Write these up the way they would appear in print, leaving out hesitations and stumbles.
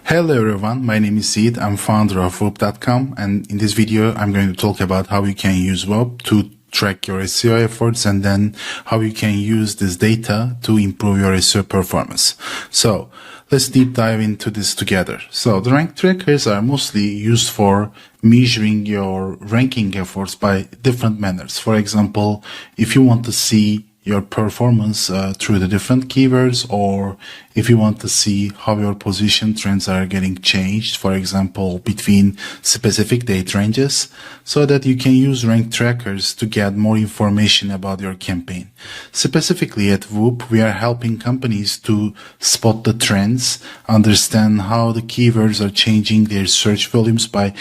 Hello everyone, my name is Sid. I'm founder of Wope.com, and in this video I'm going to talk about how you can use Wope to track your SEO efforts and then how you can use this data to improve your SEO performance. So let's deep dive into this together. So the rank trackers are mostly used for measuring your ranking efforts by different manners. For example, if you want to see your performance through the different keywords, or if you want to see how your position trends are getting changed, for example, between specific date ranges, so that you can use rank trackers to get more information about your campaign. Specifically at Wope, we are helping companies to spot the trends, understand how the keywords are changing their search volumes by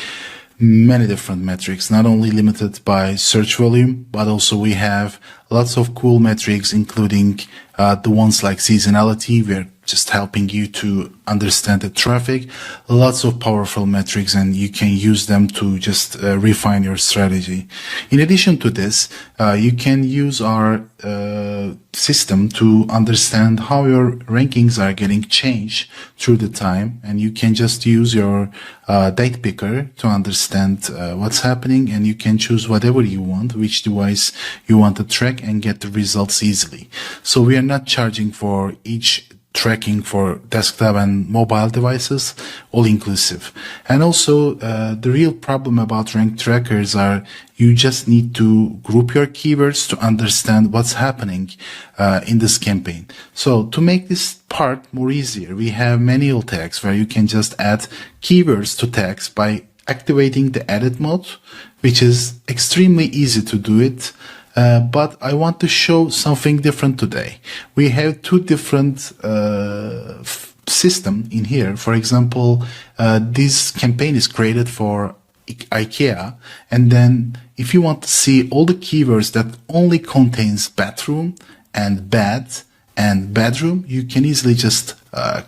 many different metrics, not only limited by search volume, but also we have lots of cool metrics, including the ones like seasonality. We're just helping you to understand the traffic, lots of powerful metrics, and you can use them to just refine your strategy. In addition to this, you can use our system to understand how your rankings are getting changed through the time, and you can just use your date picker to understand what's happening, and you can choose whatever you want, which device you want to track, and get the results easily. So we are not charging for each tracking for desktop and mobile devices, all inclusive. And also the real problem about rank trackers are you just need to group your keywords to understand what's happening in this campaign. So to make this part more easier, we have manual tags where you can just add keywords to tags by activating the edit mode, which is extremely easy to do it. But I want to show something different today. We have two different systems in here. For example, this campaign is created for IKEA, and then if you want to see all the keywords that only contains bathroom and bed and bedroom, you can easily just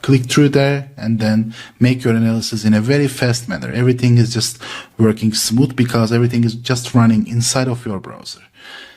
click through there and then make your analysis in a very fast manner. Everything is just working smooth because everything is just running inside of your browser.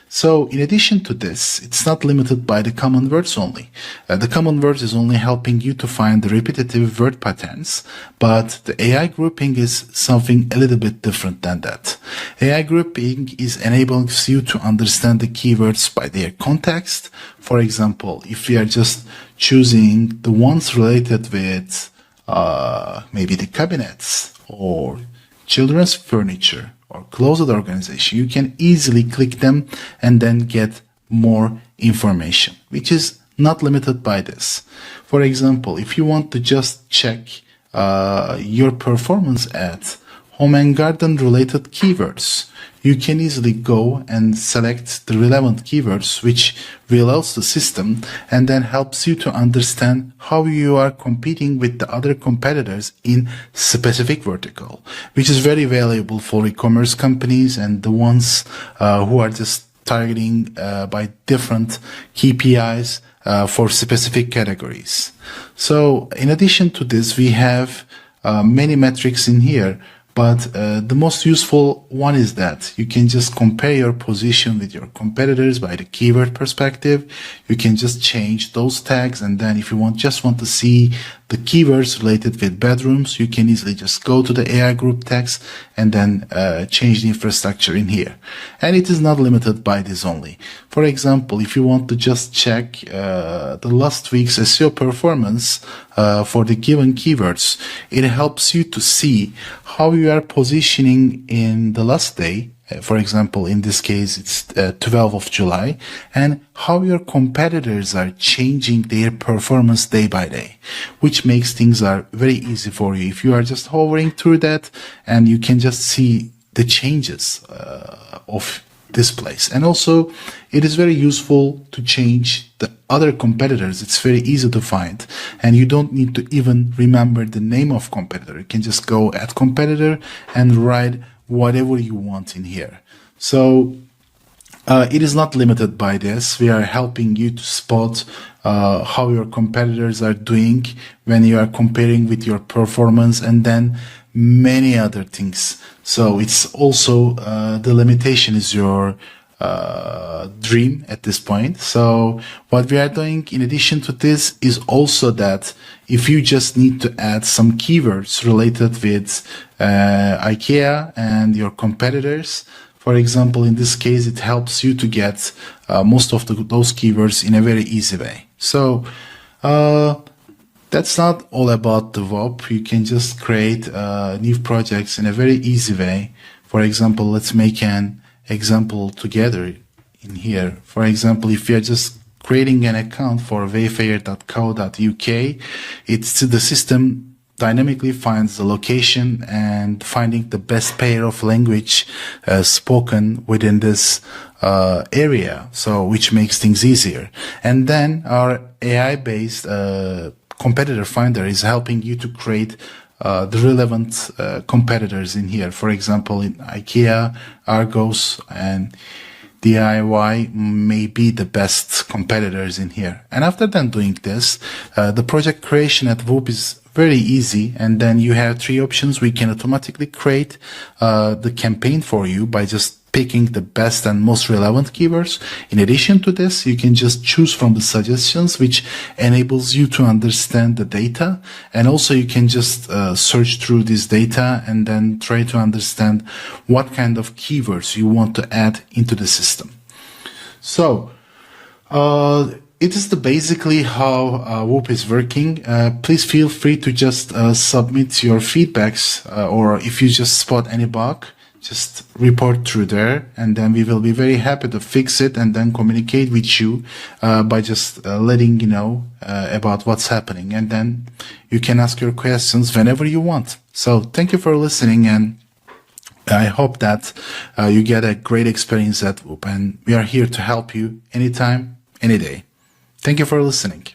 So in addition to this, it's not limited by the common words only. The common words is only helping you to find the repetitive word patterns, but the AI grouping is something a little bit different than that. AI grouping is enabling you to understand the keywords by their context. For example, if we are just choosing the ones related with maybe the cabinets or children's furniture or closet organization, you can easily click them and then get more information, which is not limited by this. For example, if you want to just check your performance at home and garden related keywords, you can easily go and select the relevant keywords, which reloads the system and then helps you to understand how you are competing with the other competitors in specific vertical, which is very valuable for e-commerce companies and the ones who are just targeting by different KPIs for specific categories. So in addition to this, we have many metrics in here. But the most useful one is that you can just compare your position with your competitors by the keyword perspective. You can just change those tags, and then if you just want to see the keywords related with bedrooms, you can easily just go to the AI group tags and then change the infrastructure in here. And it is not limited by this only. For example, if you want to just check the last week's SEO performance for the given keywords, it helps you to see how you are positioning in the last day. For example, in this case, it's 12th of July, and how your competitors are changing their performance day by day, which makes things are very easy for you. If you are just hovering through that, and you can just see the changes of this place. And also, it is very useful to change the other competitors. It's very easy to find, and you don't need to even remember the name of competitor. You can just go at competitor and write whatever you want in here. So it is not limited by this. We are helping you to spot how your competitors are doing when you are comparing with your performance, and then many other things. So it's also the limitation is your dream at this point. So what we are doing in addition to this is also that if you just need to add some keywords related with IKEA and your competitors, for example, in this case, it helps you to get most of those keywords in a very easy way. So that's not all about the Wope. You can just create new projects in a very easy way. For example, let's make an example together in here. For example, if you're just creating an account for wayfair.co.uk, the system dynamically finds the location and finding the best pair of language spoken within this area, so which makes things easier. And then our AI-based competitor finder is helping you to create the relevant competitors in here. For example, in IKEA, Argos, and DIY may be the best competitors in here. And after then doing this, the project creation at Wope is very easy. And then you have 3 options. We can automatically create the campaign for you by just picking the best and most relevant keywords. In addition to this, you can just choose from the suggestions, which enables you to understand the data. And also you can just search through this data and then try to understand what kind of keywords you want to add into the system. So it is basically how Wope is working. Please feel free to just submit your feedbacks, or if you just spot any bug, just report through there, and then we will be very happy to fix it and then communicate with you by just letting you know about what's happening. And then you can ask your questions whenever you want. So thank you for listening, and I hope that you get a great experience at Wope, and we are here to help you anytime, any day. Thank you for listening.